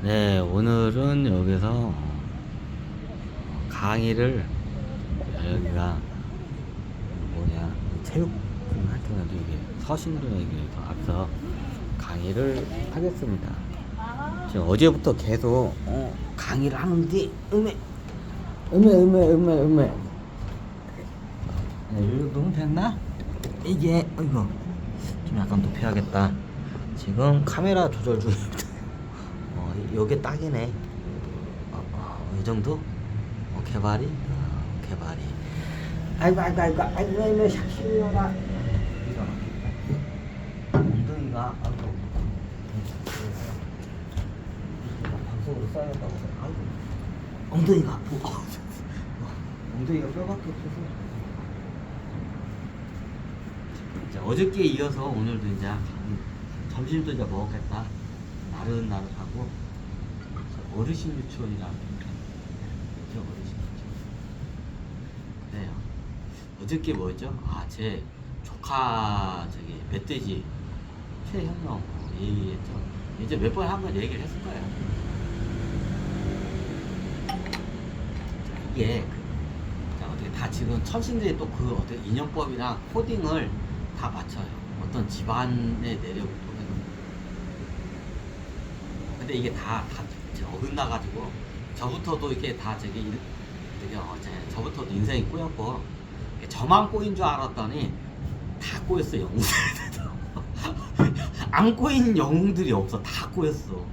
네, 오늘은 여기서 강의를 여기가 뭐냐 체육 하여튼 이게 서신동에서 앞서 강의를 하겠습니다. 지금 어제부터 계속 강의를 하는데 음에 네, 너무 됐나? 이게 이거 좀 약간 높여야겠다. 지금 카메라 조절 중입니다. 요게 딱이네. 이 정도? 개발이? 개발이. 아이고, 샥실려라. 엉덩이가, 방송으로 써야겠다고. 아이고, 엉덩이가 아프고. 엉덩이가 뼈밖에 없어서. 자, 어저께 이어서 오늘도 이제 점심도 이제 먹었겠다. 나릇나릇하고. 어르신 유치원이라고 그죠? 어르신 유치원. 그래요. 어저께 뭐였죠? 제 조카 멧돼지 최현명 얘기했죠. 이제 몇 번 한 번 얘기를 했을 거예요. 이게 어떻게 다 지금 천신들이 또 그 어떤 인형법이나 코딩을 다 맞춰요. 어떤 집안의 내력을 통해서. 근데 이게 다 어긋나가지고 저부터도 이렇게 다 저부터도 인생이 꼬였고 저만 꼬인 줄 알았더니 다 꼬였어. 영웅들 안 꼬인 영웅들이 없어. 다 꼬였어.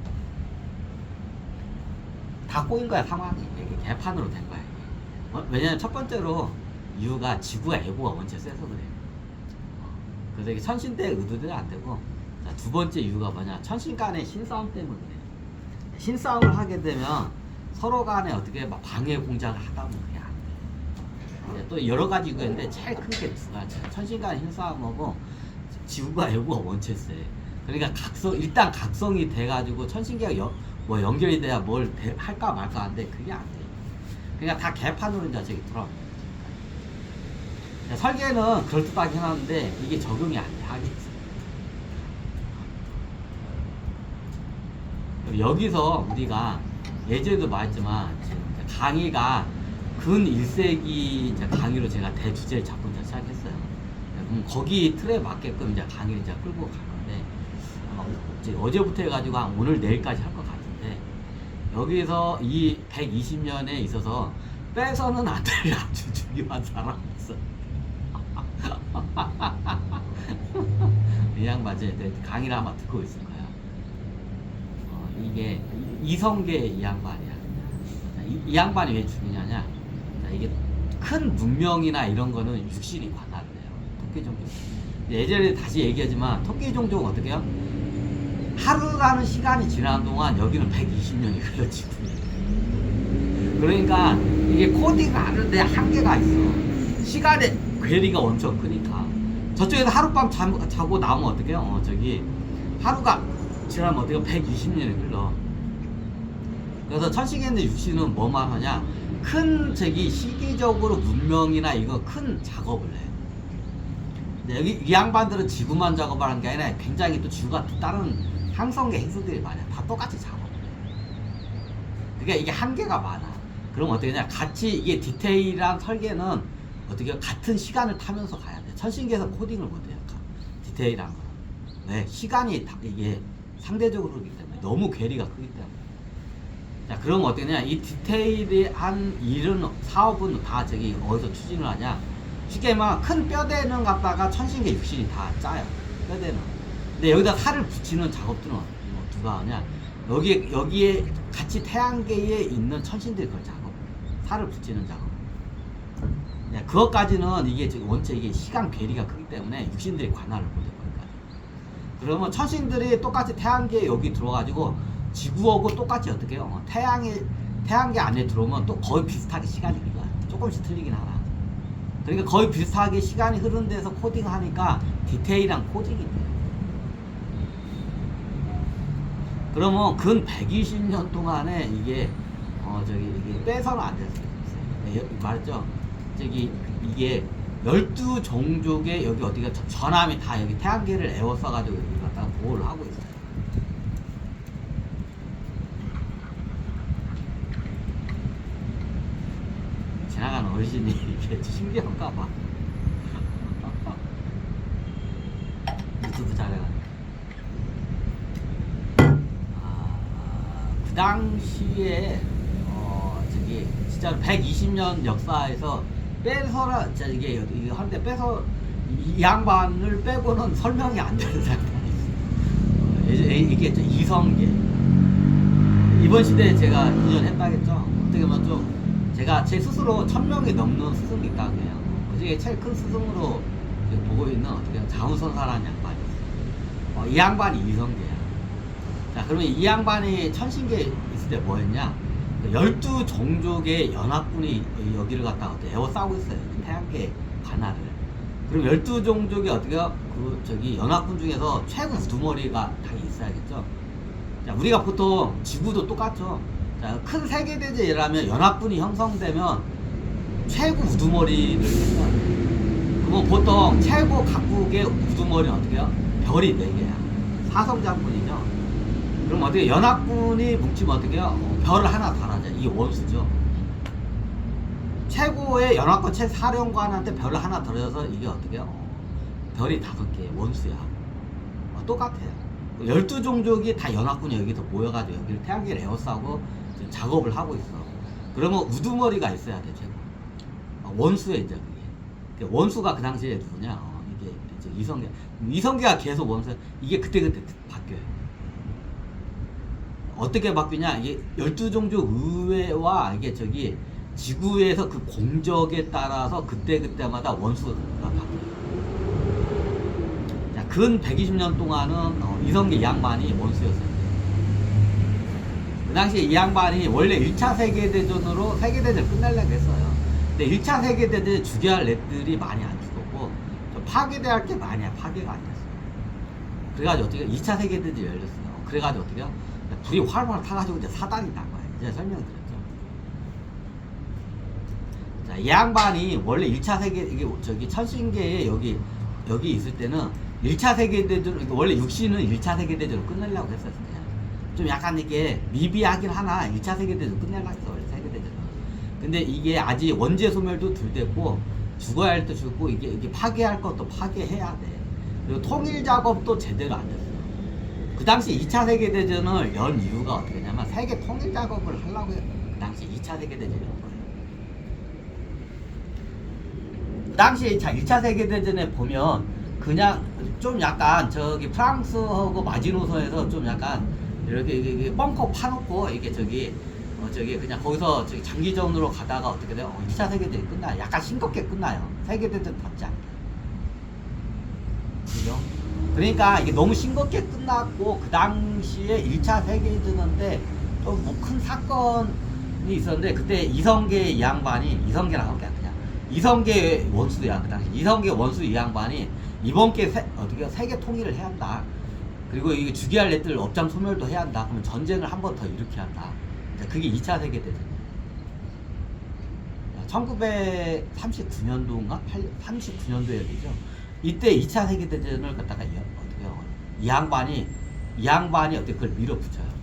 다 꼬인 거야. 상황이 이게 개판으로 된 거야. 왜냐면 첫 번째로 이유가 지구가 에고가 원체 세서 그래요. 그래서 이게 천신대의 의도대로 안 되고, 자, 두 번째 이유가 뭐냐, 천신 간의 신싸움 때문에 그래요. 신싸움을 하게 되면 서로 간에 어떻게 막 방해 공작을 하다 보면 그게 안 돼. 또 여러 가지 이유가 있는데 제일 큰 게 두 가지. 천신 간의 신싸움하고 지구가 에고가 원체 세. 그러니까 일단 각성이 돼가지고 천신계가 뭐 연결이 돼야 뭘 할까 말까 하는데 그게 안 돼. 그러니까 다 개판으로 이제 저기 돌아옵니다. 설계는 그럴듯하긴 하는데 이게 적용이 안 돼. 하겠어. 여기서 우리가 예전에도 말했지만 강의가 근 1세기 강의로 제가 대주제를 잡고 이제 시작했어요. 그럼 거기 틀에 맞게끔 이제 강의를 이제 끌고 갈 건데, 어제부터 해가지고 오늘 내일까지 할 것 같은데, 여기서 이 120년에 있어서 빼서는 안 될 아주 중요한 사람이 있어. 이 양반이 강의를 아마 듣고 있을 거야. 이게 이성계 이 양반이야. 이 양반이 왜 중요하냐? 이게 큰 문명이나 이런 거는 육신이 관할돼요. 토끼종족. 예전에 다시 얘기하지만 토끼종족은 어떻게 해요? 하루라는 시간이 지나는 동안 여기는 120년이 흘러지고. 그러니까 이게 코딩을 하는데 한계가 있어. 시간의 괴리가 엄청 크니까. 저쪽에서 하룻밤 자고 나오면 어떻게 해요? 하루가 지나면 어떻게 120년이 흘러. 그래서 천신계인데 육신은 뭐만 하냐? 큰 시기적으로 문명이나 이거 큰 작업을 해. 근데 여기 이 양반들은 지구만 작업을 하는 게 아니라 굉장히 또 지구가 또 다른 항성계 행성들이 많아요. 다 똑같이 작업을 해. 그러니까 이게 한계가 많아. 그럼 어떻게 하냐? 같이 이게 디테일한 설계는 어떻게 같은 시간을 타면서 가야 돼. 천신계에서 코딩을 못해요. 디테일한 거. 왜? 시간이 이게 상대적으로 그렇기 때문에 너무 괴리가 크기 때문에. 자, 그럼 어떻게 되냐? 이 디테일한 일은 사업은 다 어디서 추진을 하냐? 쉽게 말하면 큰 뼈대는 갖다가 천신계 육신이 다 짜요. 뼈대는. 근데 여기다 살을 붙이는 작업들은 누가 하냐? 여기에 같이 태양계에 있는 천신들이 그걸 작업. 살을 붙이는 작업. 그것까지는 이게 원체 이게 시간 괴리가 크기 때문에 육신들이 관할을 못할 거니까. 그러면 천신들이 똑같이 태양계에 여기 들어가지고 지구하고 똑같이 어떻게 해요? 태양계 안에 들어오면 또 거의 비슷하게 시간이 흘러요. 조금씩 틀리긴 하나. 그러니까 거의 비슷하게 시간이 흐르는 데서 코딩하니까 디테일한 코딩이 돼요. 그러면 근 120년 동안에 이게 빼서는 안 될 수 있어요. 말했죠? 이게 12종족의 여기 어디가 전함이 다 여기 태양계를 에워싸가지고 여기 갖다가 보호를 하고 있어요. 어르신이 이게 신기한가 봐. 유튜브 잘해가지고. 그 당시에 저기 진짜로 120년 역사에서 빼서라 진짜 이게 한데 빼서 이 양반을 빼고는 설명이 안 되는 사람이 있어요. 이게 이성계 이번 시대에 제가 2년 했다겠죠. 어떻게 보면 좀 제가 제 스스로 1000명이 넘는 스승이 있다고 해요. 그중에 제일 큰 스승으로 보고 있는 어떻게 보면 자훈선사라는 양반이 있어요. 이 양반이 이성계야. 자, 그러면 이 양반이 천신계 있을 때 뭐였냐? 12종족의 연합군이 여기를 갖다가 에워싸고 있어요. 태양계 관할을. 그럼 12종족이 어떻게 연합군 중에서 최고 우두머리가 당연히 있어야겠죠. 자, 우리가 보통 지구도 똑같죠. 자, 큰 세계대제라면 연합군이 형성되면 최고 우두머리를 생각해요. 그러면 보통 최고 각국의 우두머리는 어떻게 해요? 별이 4개야. 사성장군이죠. 그럼 어떻게 연합군이 뭉치면 어떻게 해요? 별을 하나 달아줘. 이게 원수죠. 최고의 연합군 최사령관한테 별을 하나 덜어서 이게 어떻게 해요? 별이 5개 원수야. 똑같아요. 12종족이 다 연합군이 여기서 모여가지고 여기를 태양계를 에워싸고 지금 작업을 하고 있어. 그러면 우두머리가 있어야 돼, 최고. 원수의 이제 그게. 원수가 그 당시에 누구냐? 이게 이제 이성계. 이성계가 계속 원수. 이게 그때그때 바뀌어요. 어떻게 바뀌냐? 이게 12종족 의회와 이게 지구에서 그 공적에 따라서 그때마다 원수가 바뀌어요. 자, 근 120년 동안은 이성계 양반이 원수였어요. 그 당시에 이 양반이 원래 1차 세계대전으로 세계대전을 끝내려고 했어요. 근데 1차 세계대전에 죽여야 할 애들이 많이 안 죽었고 파괴될 게 많이 파괴가 안 됐어요. 그래가지고 어떻게 2차 세계대전이 열렸어요. 그래가지고 어떻게 불이 활활 타가지고 이제 사단이 난 거예요. 이제 설명드렸죠. 자, 이 양반이 원래 1차 세계, 이게 천신계에 여기 있을 때는 1차 세계대전, 원래 육신은 1차 세계대전을 끝내려고 했었어요. 좀 약간 이게 미비하긴 하나 1차 세계대전 끝내려고 했어, 원래 세계대전은. 근데 이게 아직 원죄 소멸도 덜 됐고, 죽어야 할 때 죽고, 이게 파괴할 것도 파괴해야 돼. 그리고 통일 작업도 제대로 안 됐어. 그 당시 2차 세계대전을 연 이유가 어떻게 되냐면 세계 통일 작업을 하려고 해요. 그 당시 2차 세계대전이 온 거예요. 그 당시 1차 세계대전에 보면 그냥 좀 약간 프랑스하고 마지노선에서 좀 약간 이렇게 벙커 파놓고 이게 그냥 거기서 장기전으로 가다가 어떻게 돼요? 2차 세계대전이 끝나요. 약간 싱겁게 끝나요. 세계대전답지 않게. 그죠? 그러니까 이게 너무 싱겁게 끝났고 그 당시에 1차 세계대전인데 좀 뭐 큰 사건이 있었는데 그때 이성계 이 양반이 이성계라고 할게요. 그냥 이성계 원수야. 그 당시 이성계 원수 이 양반이 이번 게 어떻게 세계 통일을 해야 한다. 그리고 이게 죽여야 할 애들 업장 소멸도 해야 한다. 그러면 전쟁을 한 번 더 일으켜야 한다. 그게 2차 세계대전. 1939년도인가? 39년도 얘기죠. 이때 2차 세계대전을 갖다가 어떻게 해요? 이 양반이 어떻게 그걸 밀어붙여요.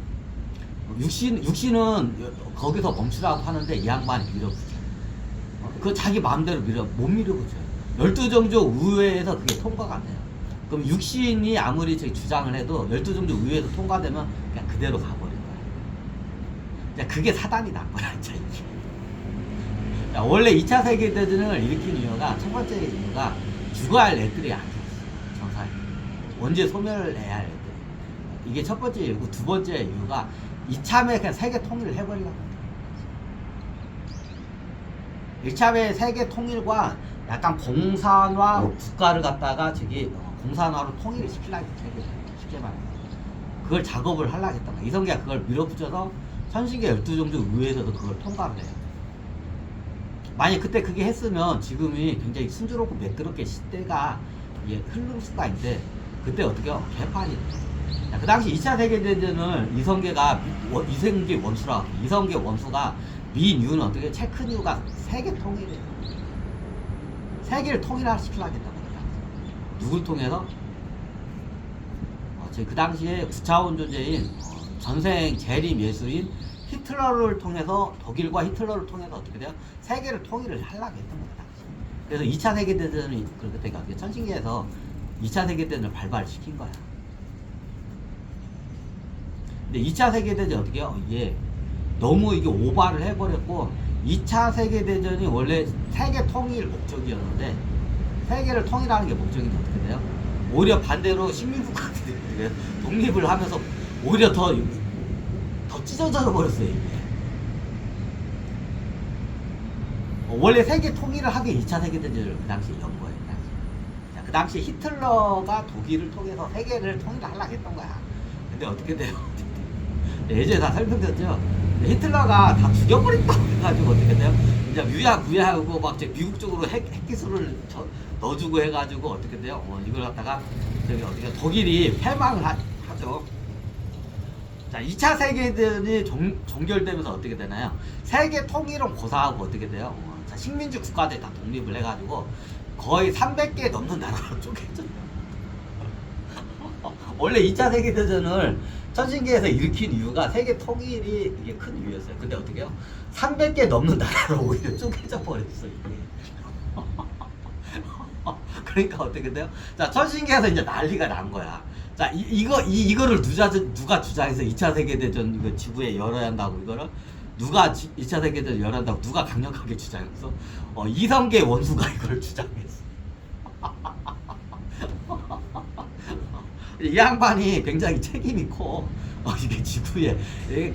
육신은 거기서 멈추라고 하는데 이 양반이 밀어붙여요. 그 자기 마음대로 못 밀어붙여요. 12종족 의회에서 그게 통과가 안 돼요. 그럼 육신이 아무리 주장을 해도 12종족 의회에서 통과되면 그냥 그대로 가버린 거예요. 그게 사단이 난 거야, 진짜 이게. 자, 원래 2차 세계대전을 일으킨 이유가, 첫 번째 이유가 죽어야 할 애들이 안 죽었어요. 정말 원죄 소멸을 해야 할 애들. 이게 첫 번째 이유고, 두 번째 이유가 이참에 그냥 세계 통일을 해버리려고. 1참에 세계 통일과 약간 공산화 국가를 갖다가 공산화로 통일을 시키려고 했어요. 쉽게 말해서. 그걸 작업을 하려고 했던 거야. 이성계가 그걸 밀어붙여서 천신계 12종족 의회에서도 그걸 통과를 해요. 만약 그때 그게 했으면 지금이 굉장히 순조롭고 매끄럽게 시대가 흐를 수가 있는데 그때 어떻게 해요? 개판이 돼요. 그 당시 2차 세계대전을 이성계 원수라고 해요. 이성계 원수가 민 이유는 어떻게 제일 큰 이유가 세계 통일이에요. 세계를 통일시키려고 했단 말이야. 누굴 통해서? 그 당시에 9차원 존재인 전생 재림 예술인 히틀러를 통해서 독일과 히틀러를 통해서 어떻게 돼요? 세계를 통일을 하려고 했던 겁니다. 그래서 2차 세계대전이 그때가 천신계에서 2차 세계대전을 발발시킨 거야. 근데 2차 세계대전 어떻게 해요? 이게 너무 이게 오바를 해버렸고 2차 세계대전이 원래 세계 통일 목적이었는데 세계를 통일하는 게 목적인데 어떻게 돼요? 오히려 반대로 식민국가들이 독립을 하면서 오히려 더 찢어져 버렸어요. 이게. 원래 세계 통일을 하기 2차 세계대전을 그 당시에 연 거예요. 그 당시에 히틀러가 독일을 통해서 세계를 통일하려고 했던 거야. 근데 어떻게 돼요? 예전에 다 설명드렸죠. 히틀러가 다 죽여버린다고 해가지고 어떻게 돼요? 이제 무야하고 막 미국 쪽으로 핵기술을 넣어주고 해가지고 어떻게 돼요? 이걸 갖다가 저기 어떻게 독일이 패망을 하죠. 자, 2차 세계대전이 종결되면서 어떻게 되나요? 세계 통일은 고사하고 어떻게 돼요? 자, 식민지 국가들이 다 독립을 해가지고 거의 300개 넘는 나라로 쪼개져. 원래 2차 세계대전을 천신계에서 일으킨 이유가 세계 통일이 이게 큰 이유였어요. 근데 어떻게 해요? 300개 넘는 나라로 오히려 쪼개져 버렸어요. 그러니까 어떻게 돼요? 자, 천신계에서 이제 난리가 난 거야. 자, 이거를 누가 주장해서 2차 세계대전 이거 지구에 열어야 한다고 이거를 누가 2차 세계대전 열어야 한다고 누가 강력하게 주장했어? 이성계 원수가 이걸 주장했어. 이 양반이 굉장히 책임이 커. 이게 지구에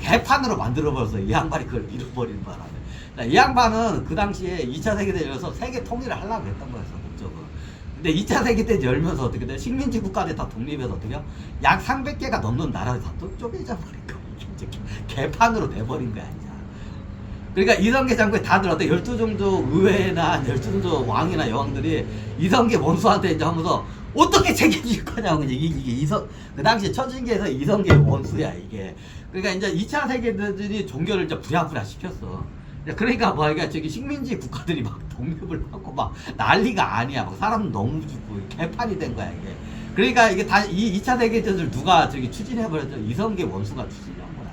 개판으로 만들어버렸어. 이 양반이 그걸 밀어버리는 바람에. 자, 이 양반은 그 당시에 2차 세계대전 열어서 세계 통일을 하려고 했던 거였어, 목적은. 근데 2차 세계대전 열면서 어떻게 돼? 식민지 국가들 다 독립해서 어떻게 해요? 약 300개가 넘는 나라를 다 쪼개져 버린 거야. 개판으로 돼버린 거야, 이제. 그러니까 이성계 장군이 다들 어때? 12종족 의회나 12종족 왕이나 여왕들이 이성계 원수한테 이제 하면서 어떻게 책임질 거냐고. 이게 그 당시 천신계에서 이성계 원수야, 이게. 그러니까 이제 2차 세계대전이 종교를 이제 부랴부랴 시켰어. 그러니까 뭐 이게 저기 식민지 국가들이 막 독립을 하고 막 난리가 아니야. 막 사람 너무 죽고 개판이 된 거야, 이게. 그러니까 이게 다 이 2차 세계대전을 누가 저기 추진해버렸죠? 이성계 원수가 추진한 거야.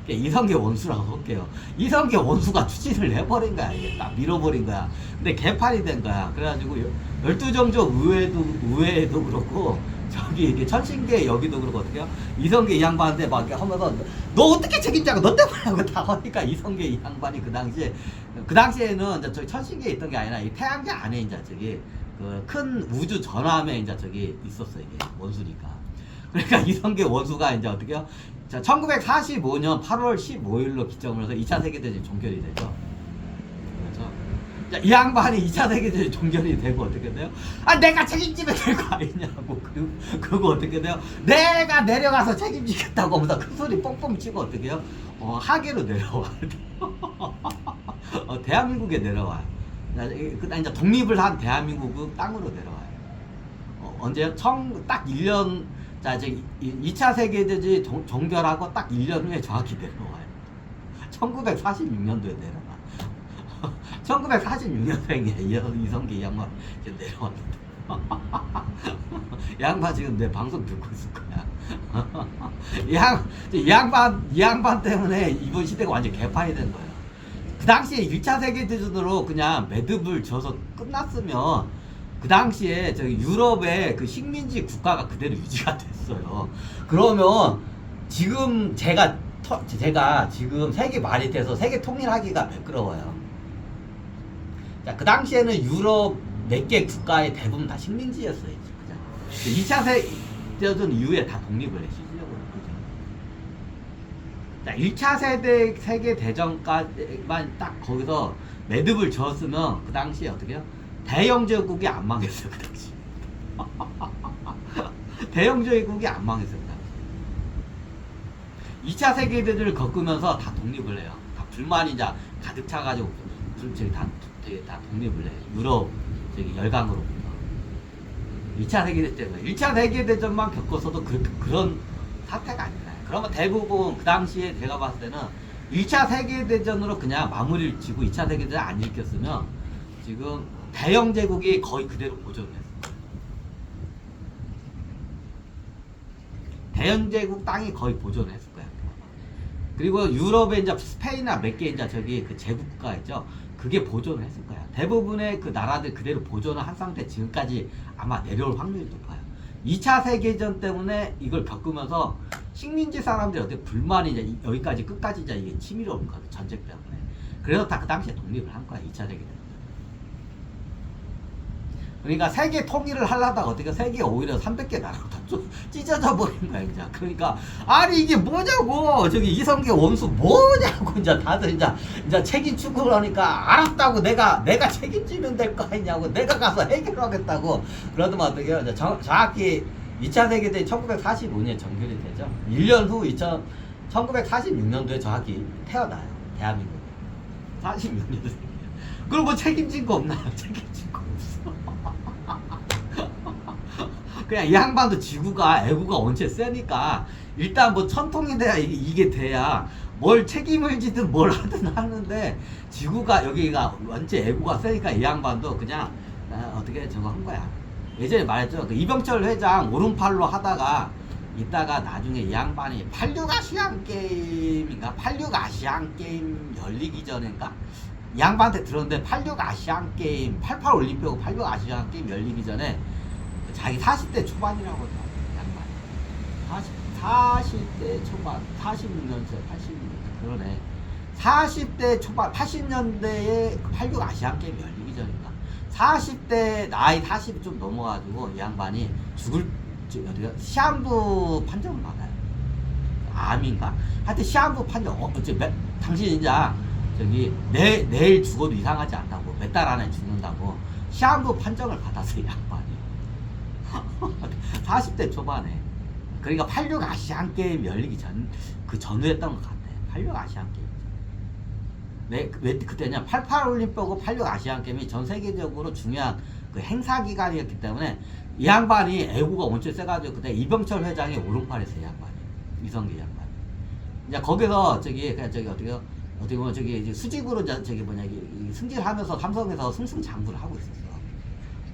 이성계 원수라고 할게요. 이성계 원수가 추진을 해버린 거야. 이게 딱 밀어버린 거야. 근데 개판이 된 거야. 그래가지고 12종족 의회에도 그렇고 저기 이게 천신계 여기도 그렇고 어떻게 해요? 이성계 이 양반한테 막 이렇게 하면서 너 어떻게 책임자고 너 때문에 하고 다 하니까 이성계 이 양반이 그 당시에는 이제 저기 천신계에 있던 게 아니라 이 태양계 안에 이제 저기 그 큰 우주 전함에 이제 저기 있었어. 이게 원수니까. 그러니까 이성계 원수가 이제 어떻게 해요? 자, 1945년 8월 15일로 기점을 해서 2차 세계대전이 종결이 되죠. 그렇죠? 자, 이 양반이 2차 세계대전이 종결이 되고 어떻게 돼요? 아, 내가 책임지면 될 거 아니냐고. 그리고 어떻게 돼요? 내가 내려가서 책임지겠다고 하면서 큰 소리 뻥뻥 치고 어떻게 해요? 하계로 내려와요. 대한민국에 내려와요. 그다음 이제 독립을 한 대한민국은 땅으로 내려와요. 언제요? 딱 1년, 자, 이제 2차 세계대전이 종결하고 딱 1년 후에 정확히 내려와요. 1946년도에 내려와. 1946년생이에요. 이성계 이 양반 이제 내려왔는데. 이 양반 지금 내 방송 듣고 있을 거야. 이 양반 때문에 이번 시대가 완전 개판이 된 거예요. 그 당시에 1차 세계대전으로 그냥 매듭을 져서 끝났으면 그 당시에 저기 유럽의 그 식민지 국가가 그대로 유지가 됐어요. 그러면 지금 제가 지금 세계 말이 돼서 세계 통일하기가 매끄러워요. 자, 그 당시에는 유럽 몇 개 국가의 대부분 다 식민지였어요. 2차 세계대전 이후에 다 독립을 해, 실질적으로. 자, 1차 세계대전까지만 딱 거기서 매듭을 지었으면 그 당시에 어떻게 해요? 대영 제국이 안 망했어요, 그 당시. 대영 제국이 안 망했어요, 그 당시. 2차 세계대전을 겪으면서 다 독립을 해요. 다 불만이 이제 가득 차가지고 다 독립을 해요. 유럽 저기 열강으로부터. 2차 세계대전, 1차 세계대전만 겪었어도 그런 사태가 아니라. 그러면 대부분 그 당시에 제가 봤을 때는 1차 세계대전으로 그냥 마무리를 지고 2차 세계대전 안 일으켰으면 지금 대영 제국이 거의 그대로 보존했어요. 대영 제국 땅이 거의 보존했을 거야. 그리고 유럽에 이제 스페인이나 몇 개 이제 저기 그 제국가 있죠. 그게 보존을 했을 거야. 대부분의 그 나라들 그대로 보존을 한 상태 지금까지 아마 내려올 확률이 높아요. 2차 세계전 때문에 이걸 겪으면서 식민지 사람들이 어떻게 불만이 이제 여기까지 끝까지 이제 이게 치밀어 올 거야. 전쟁 때문에. 그래서 다 그 당시에 독립을 한 거야. 2차 세계전. 그러니까 세계 통일을 하려다가 어떻게 세계 오히려 300개 나라로 다 찢어져 버린 거야, 그냥. 그러니까 아니 이게 뭐냐고 저기 이성계 원수 뭐냐고 이제 다들 이제 책임 추구를 하니까 알았다고 내가 책임지면 될 거 아니냐고 내가 가서 해결하겠다고 그러더만 어떻게 해요? 정확히 2차 세계대전이 1945년에 정결이 되죠. 1년 후 1946년도에 정확히 태어나요, 대한민국. 46년도 생겨요. 그럼 뭐 책임진 거 없나요? 책임진 거 없어. 그냥 이 양반도 지구가 애구가 원체 세니까 일단 뭐 천통이 돼야 이게 돼야 뭘 책임을 지든 뭘 하든 하는데 지구가 여기가 원체 애구가 세니까 이 양반도 그냥 어떻게 저거 한 거야. 예전에 말했죠. 그 이병철 회장 오른팔로 하다가 이따가 나중에 이 양반이 86 아시안 게임인가 86 아시안 게임 열리기 전인가 이 양반한테 들었는데 86 아시안 게임 88 올림픽하고 86 아시안 게임 열리기 전에 자기 40대 초반이라고 양반 40대 초반 46년째 86년 그러네 40대 초반 80년대에 86 아시안 게임 열리기 전인가 40대 나이 40이 좀 넘어가지고 이 양반이 죽을 어디가 시한부 판정을 받아요. 암인가? 하여튼 시한부 판정 당신 이제 저기 내일 죽어도 이상하지 않다고 몇 달 안에 죽는다고 시한부 판정을 받았어요, 양반이. 40대 초반에. 그러니까 86 아시안 게임 열리기 그 전후였던 것 같아. 86 아시안 게임. 왜 그때냐? 88 올림픽하고 86 아시안 게임이 전 세계적으로 중요한 그 행사 기간이었기 때문에 이 양반이 애구가 엄청 세가지고 그때 이병철 회장이 오른팔했어요, 양반이. 이성계 양반이. 이제 거기서 그냥 어떻게 보면 이제 수직으로 승진하면서 삼성에서 승승장구를 하고 있었어.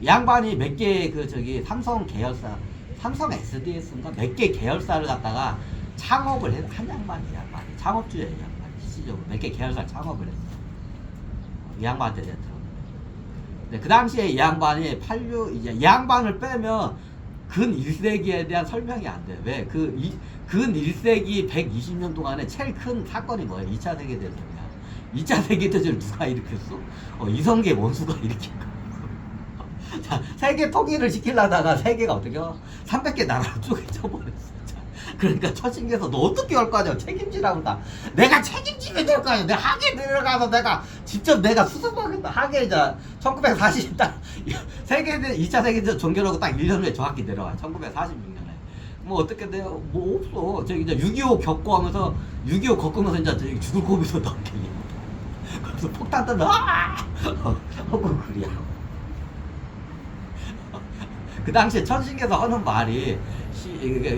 이 양반이 몇 개 삼성 계열사, 삼성 SDS인가 몇 개 계열사를 갖다가 창업을 한 양반이 창업주의 양반이 실질적으로 몇 개 계열사 창업을 했어. 이 양반한테 내가 들었는데. 네, 그 당시에 이 양반이 이 양반을 빼면 근 1세기에 대한 설명이 안 돼. 왜? 근 1세기 120년 동안에 제일 큰 사건이 뭐야? 2차 세계대전이야. 2차 세계대전을 누가 일으켰어? 이성계 원수가 일으킨 거야. 자, 세계 통일을 시키려다가 세계가 어떻게 300개 나라로 쪼개져 버렸어. 그러니까 처신계에서 너 어떻게 할 거냐 책임지라고 다 내가 책임지면 될 거 아니야. 내가 하계 들어가서 내가 직접 내가 수습하겠다. 하계 이제 1940 딱 세계 2차 세계대전 종결하고 딱 1년 후에 정확히 내려와. 1946년에 뭐 어떻게 돼요? 뭐 없어. 저기 이제 6.25 겪고 하면서 6.25 겪으면서 이제 저기 죽을 고비도 넘게 그래서 폭탄 떠나 하고 그래야. 그 당시에 천신계에서 하는 말이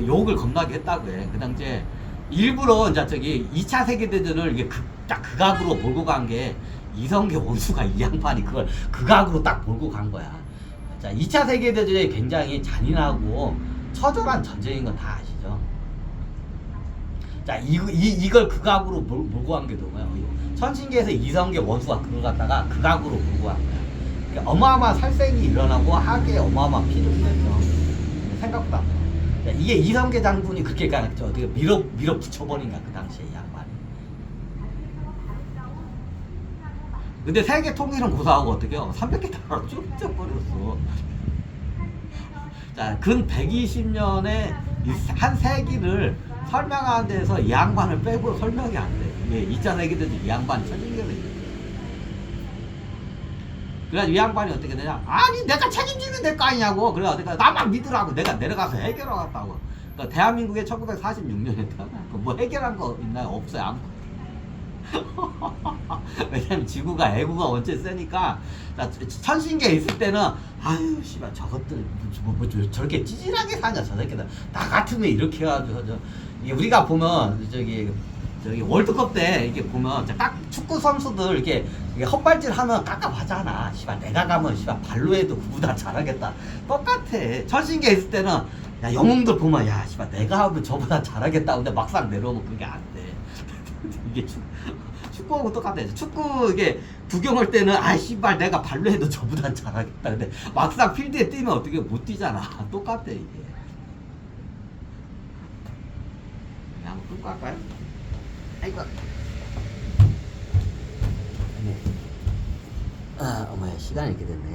욕을 겁나게 했다고 해. 그 당시에 일부러 이제 2차 세계대전을 이게 딱 극악으로 몰고 간 게 이성계 원수가 이 양반이 그걸 극악으로 딱 몰고 간 거야. 자, 2차 세계대전이 굉장히 잔인하고 처절한 전쟁인 건 다 아시죠? 자, 이걸 극악으로 몰고 간 게 뭐야? 천신계에서 이성계 원수가 그걸 갖다가 극악으로 몰고 간 거야. 그러니까 어마어마한 살생이 일어나고 하계에 어마어마한 피를 흘렸죠. 생각보다. 이게 이성계 장군이 그렇게 어떻게 밀어 붙여버린 거야, 그 당시에 양반이. 근데 세계 통일은 고사하고 어떻게 해요? 300개 나라로 쭉 쪄버렸어. 자, 근 120년에 한 세기를 설명하는 데서 이 양반을 빼고 설명이 안 돼. 예, 2차 세계대전 이 양반이 천신계를 이겼어. 그래가지고 이 양반이 어떻게 되냐? 아니 내가 책임지면 될 거 아니냐고. 그래 어떻게 나만 믿으라고 내가 내려가서 해결하겠다고. 그러니까 대한민국에 1946년에 태어났고 뭐 해결한 거 있나요? 없어요. 아무것도. 왜냐면 지구가 애구가 원체 세니까. 자, 천신계에 있을 때는 아유 씨발 저것들 뭐 저렇게 찌질하게 사냐 저 새끼들. 나 같으면 이렇게 해가지고 이게 우리가 보면 저기 월드컵 때 이렇게 보면 축구 선수들 이렇게 헛발질 하면 깝깝하잖아. 씨발 내가 가면 씨발 발로 해도 그보다 잘하겠다. 똑같아. 천신계에 있을 때는 야 영웅들 보면 야 씨발 내가 하면 저보다 잘하겠다. 근데 막상 내려오면 그게 안 돼. 이게 축구하고 똑같아. 축구 이게 구경할 때는 아 씨발 내가 발로 해도 저보단 잘하겠다. 근데 막상 필드에 뛰면 어떻게 못 뛰잖아. 똑같아 이게. 한번 끌고 갈까요? 아이고. 아, 어머야 시간이 이렇게 됐네.